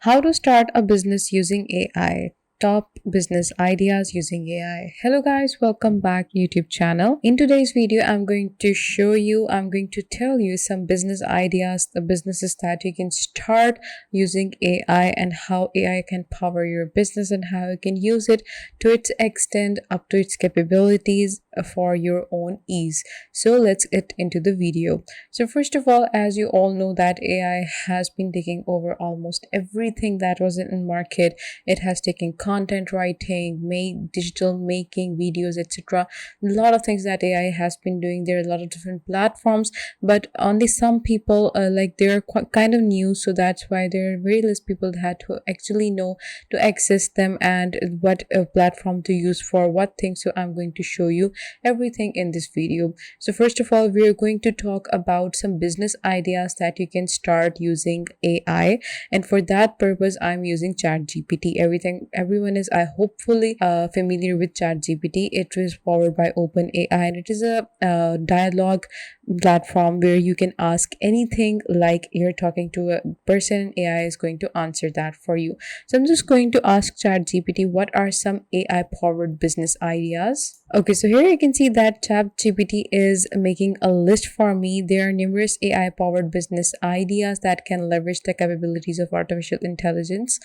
How to start a business using AI. Top business ideas using AI. Hello guys, welcome back to YouTube channel. In today's video, I'm going to tell you some business ideas, the businesses that you can start using AI and how AI can power your business and how you can use it to its extent up to its capabilities for your own ease. So let's get into the video. So first of all, as you all know that AI has been taking over almost everything that was in market. It has taken content writing, digital making, videos, etc. A lot of things that AI has been doing. There are a lot of different platforms, but only some people they're quite kind of new, so that's why there are very less people that who actually know to access them and what platform to use for what things. So I'm going to show you everything in this video. So first of all, we are going to talk about some business ideas that you can start using AI, and for that purpose I'm using ChatGPT. Everyone is I hopefully familiar with ChatGPT. It is powered by OpenAI and it is a dialogue platform where you can ask anything like you're talking to a person. AI is going to answer that for you. So I'm just going to ask ChatGPT what are some AI powered business ideas. Okay, so here you can see that ChatGPT is making a list for me. There are numerous AI powered business ideas that can leverage the capabilities of artificial intelligence,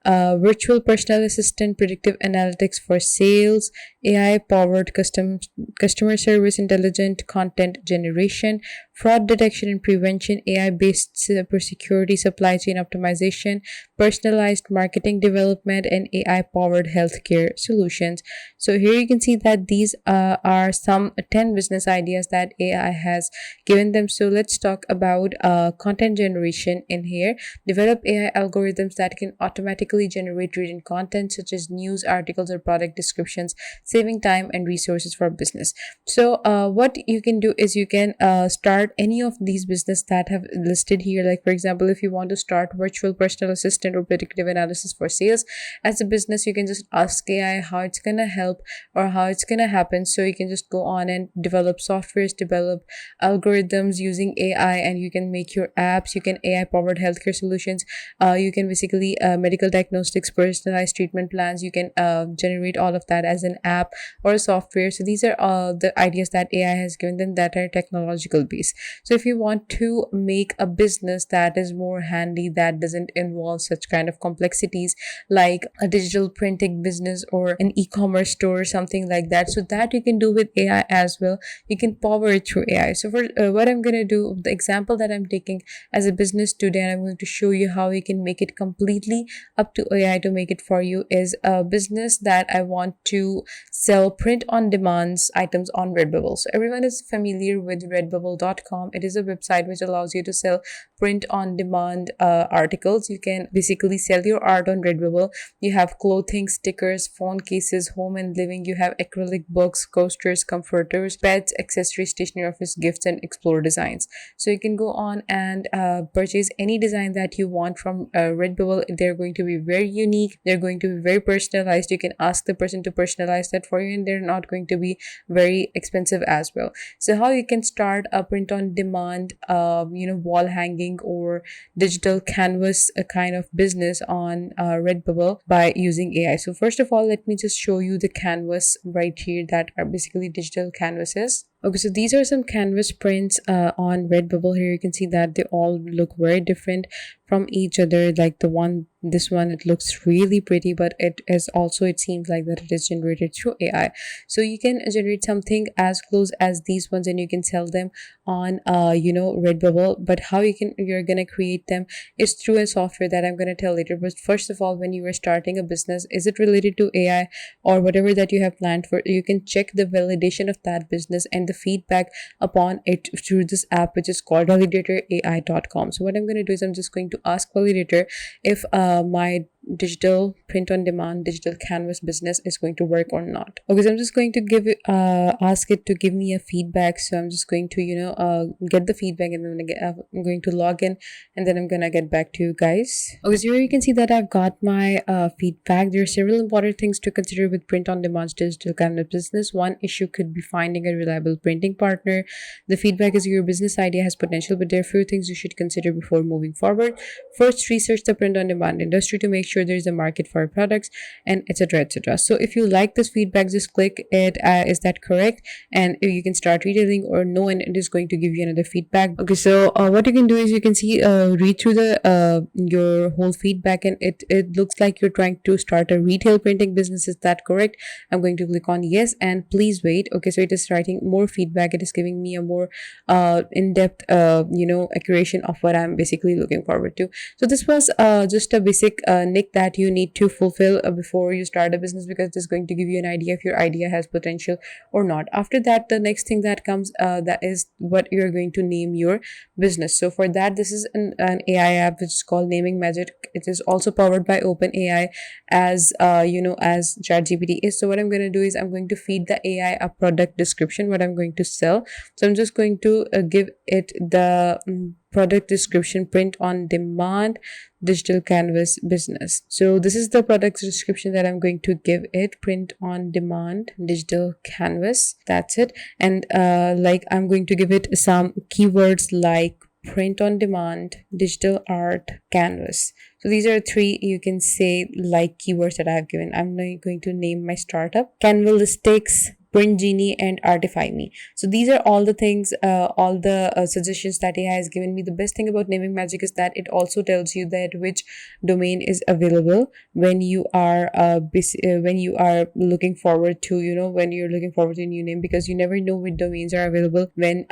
virtual personal assistant, predictive analytics for sales, AI powered customer service, intelligent content generation, fraud detection and prevention, AI based cybersecurity, supply chain optimization, personalized marketing development, and AI powered healthcare solutions. So here you can see that these are some 10 business ideas that AI has given them. So let's talk about content generation in here. Develop AI algorithms that can automatically generate written content such as news articles or product descriptions, saving time and resources for business. So what you can do is you can start any of these business that have listed here. Like for example, if you want to start virtual personal assistant or predictive analysis for sales as a business, you can just ask AI how it's gonna help or how it's gonna happen. So you can just go on and develop softwares, develop algorithms using AI, and you can make your apps. You can AI powered healthcare solutions. You can basically medical diagnostics, personalized treatment plans. You can generate all of that as an app or a software. So these are the ideas that AI has given them that are technological based. So if you want to make a business that is more handy, that doesn't involve such kind of complexities like a digital printing business or an e-commerce store or something like that, so that you can do with AI as well. You can power it through AI. So for what I'm going to do, the example that I'm taking as a business today, and I'm going to show you how you can make it completely up to AI to make it for you, is a business that I want to sell print on demands items on Redbubble. So everyone is familiar with redbubble.com. It is a website which allows you to sell print on demand articles. You can basically sell your art on Redbubble. You have clothing, stickers, phone cases, home and living. You have acrylic books, coasters, comforters, pets, accessories, stationery, office gifts, and explore designs. So you can go on and purchase any design that you want from Redbubble. They're going to be very unique. They're going to be very personalized. You can ask the person to personalize that for you, and they're not going to be very expensive as well. So how you can start a print on demand, wall hanging or digital canvas kind of business on Redbubble by using AI. So first of all, let me just show you the canvas right here that are basically digital canvases. Okay, so these are some canvas prints on Redbubble. Here you can see that they all look very different from each other. Like this one, it looks really pretty, but it seems like that it is generated through AI. So you can generate something as close as these ones and you can sell them on Redbubble. But how you're gonna create them is through a software that I'm gonna tell later. But first of all, when you are starting a business, is it related to AI or whatever that you have planned for? You can check the validation of that business and the feedback upon it through this app, which is called validatorAI.com. So what I'm going to do is I'm just going to ask validator if my digital print on demand digital canvas business is going to work or not. Okay, so I'm just going to ask it to give me a feedback. So I'm just going to get the feedback, and then I'm going to log in, and then I'm gonna get back to you guys. Okay, so here you can see that I've got my feedback. There are several important things to consider with print on demand digital canvas business. One issue could be finding a reliable printing partner. The feedback is your business idea has potential, but there are few things you should consider before moving forward. First, research the print on demand industry to make sure there is a market for your products, and etc. etc. So if you like this feedback, just click it. Is that correct? And you can start retailing, or no, and it is going to give you another feedback. Okay, so what you can do is you can see read through the your whole feedback, and it looks like you're trying to start a retail printing business. Is that correct? I'm going to click on yes, and please wait. Okay, so it is writing more feedback. It is giving me a more in-depth accuracy of what I'm basically looking forward to. So this was just a basic nick that you need to fulfill before you start a business, because this is going to give you an idea if your idea has potential or not. After that, the next thing that comes that is what you're going to name your business. So for that, this is an AI app which is called Naming Magic. It is also powered by OpenAI, as as ChatGPT is. So what I'm going to do is I'm going to feed the AI a product description, what I'm going to sell. So I'm just going to give it the product description: print on demand digital canvas business. So this is the product description that I'm going to give it: print on demand digital canvas. That's it. And I'm going to give it some keywords like print on demand digital art canvas. So these are three, you can say, like keywords that I have given. I'm now going to name my startup Canvalistics, Print Genie, and Artify Me. So these are all the things, all the suggestions that AI has given me. The best thing about Naming Magic is that it also tells you that which domain is available when you are looking forward to when you're looking forward to a new name, because you never know which domains are available when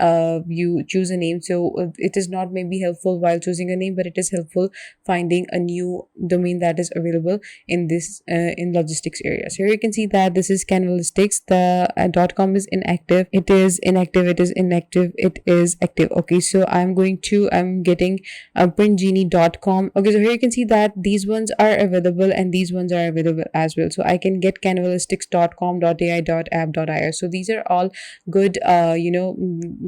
you choose a name. So it is not maybe helpful while choosing a name, but it is helpful finding a new domain that is available in this in logistics area. So here you can see that this is Canvalistics. The .com is inactive. It is inactive. It is inactive. It is active. Okay, so I'm getting printgenie.com. Okay, so here you can see that these ones are available and these ones are available as well. So I can get canvalistics.com, .ai, .app, .io. So these are all good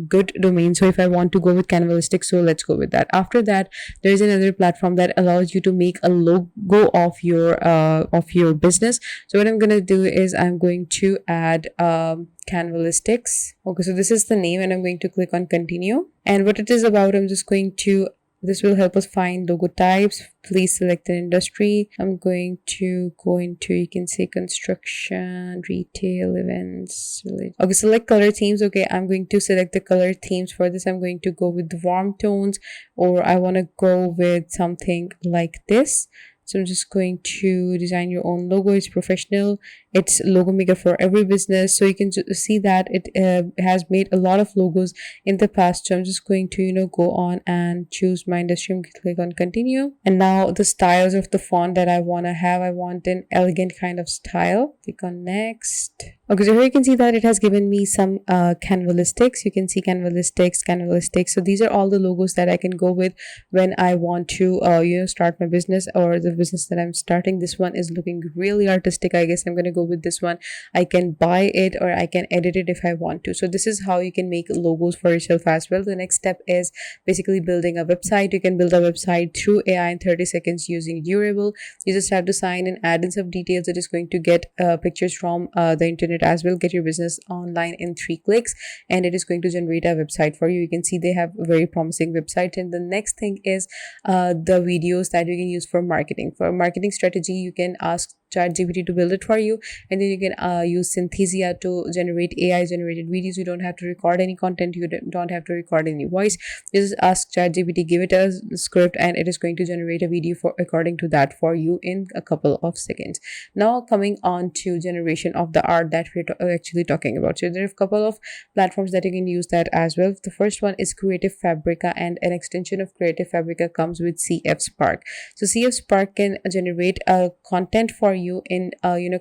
good domains. So if I want to go with Canvalistics, so let's go with that. After that, there is another platform that allows you to make a logo of your business. So what I'm gonna do is I'm going to add Canvalistics. Okay, so this is the name, and I'm going to click on continue. And what it is about, this will help us find logo types. Please select an industry. I'm going to go into, you can say, construction, retail, events. Okay, select color themes. Okay, I'm going to select the color themes. For this, I'm going to go with the warm tones, or I want to go with something like this. So I'm just going to design your own logo. It's professional. It's logo maker for every business. So you can see that it has made a lot of logos in the past. So I'm just going to go on and choose my industry and click on continue. And now the styles of the font that I want to have, I want an elegant kind of style. Click on next. Okay, so here you can see that it has given me some Canvalistics. You can see Canvalistics. So these are all the logos that I can go with when I want to start my business or the business that I'm starting. This one is looking really artistic. I guess I'm going to go with this one. I can buy it or I can edit it if I want to. So this is how you can make logos for yourself as well. The next step is basically building a website. You can build a website through AI in 30 seconds using Durable. You just have to sign in, add in some details. It is going to get pictures from the internet as well. Get your business online in 3 clicks, and it is going to generate a website for you. You can see they have a very promising website. And the next thing is the videos that you can use for marketing. For marketing strategy, you can ask ChatGPT to build it for you, and then you can use Synthesia to generate AI generated videos. You don't have to record any content. You don't have to record any voice. You just ask ChatGPT, give it a script, and it is going to generate a video according to that for you in a couple of seconds. Now coming on to generation of the art that we're actually talking about. So there are a couple of platforms that you can use that as well. The first one is Creative Fabrica, and an extension of Creative Fabrica comes with CF Spark. So CF Spark can generate content for you in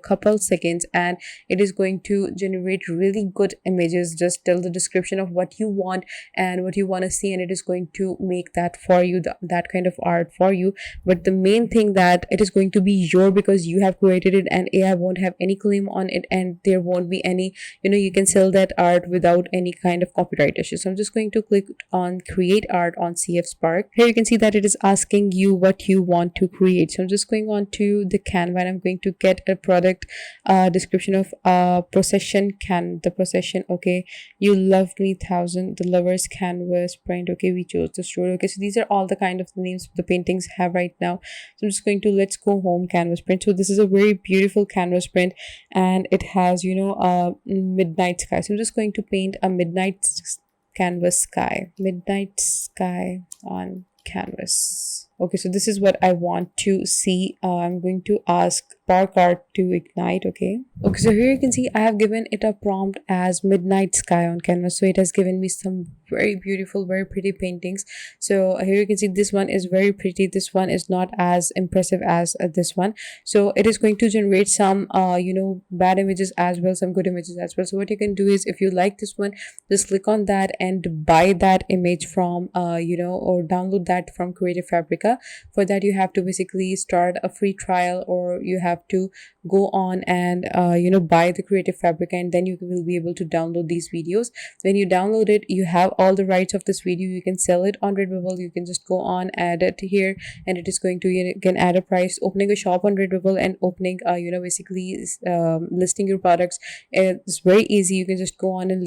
couple seconds, and it is going to generate really good images. Just tell the description of what you want and what you want to see, and it is going to make that for you, that kind of art for you. But the main thing that it is going to be your, because you have created it, and AI won't have any claim on it, and there won't be any, you can sell that art without any kind of copyright issue. So I'm just going to click on create art on CF Spark. Here you can see that it is asking you what you want to create. So I'm just going on to the Canva, and I'm going to get a product description of procession the procession. Okay, you loved me thousand, the lovers canvas print. Okay, we chose the story. Okay, so these are all the kind of names the paintings have right now. So I'm just going to let's go home canvas print. So this is a very beautiful canvas print, and it has midnight sky. So I'm just going to paint a canvas sky, midnight sky on canvas. Okay, so this is what I want to see. I'm going to ask Spark Art to ignite. Okay, so here you can see I have given it a prompt as midnight sky on canvas. So it has given me some very beautiful, very pretty paintings. So here you can see this one is very pretty, this one is not as impressive as this one. So it is going to generate some bad images as well, some good images as well. So what you can do is, if you like this one, just click on that and buy that image from or download that from Creative Fabrica. For that, you have to basically start a free trial, or you have to go on and buy the Creative Fabrica, and then you will be able to download these videos. When you download it, you have all the rights of this video. You can sell it on Redbubble. You can just go on, add it here, and it is going to, you can add a price. Opening a shop on Redbubble and opening basically listing your products, it's very easy. You can just go on and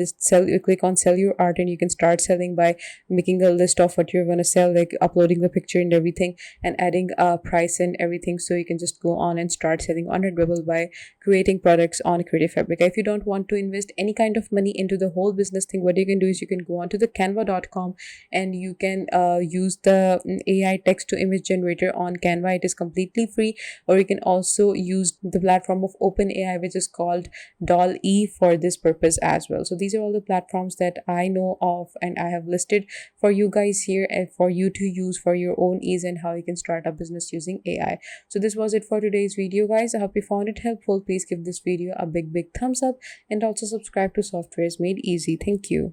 click on sell your art, and you can start selling by making a list of what you're going to sell, like uploading the picture and everything, and adding a price and everything. So you can just go on and start selling on Redbubble by creating products on Creative Fabrica. If you don't want to invest any kind of money into the whole business thing, what you can do is you can go on to the canva.com, and you can use the AI text to image generator on Canva. It is completely free. Or you can also use the platform of OpenAI, which is called DALL-E, for this purpose as well. So these are all the platforms that I know of, and I have listed for you guys here, and for you to use for your own ease, and how you can start a business using AI. So this was it for today's video, guys. I hope you found it helpful. Please give this video a big thumbs up, and also subscribe to Softwares Made Easy. Thank you.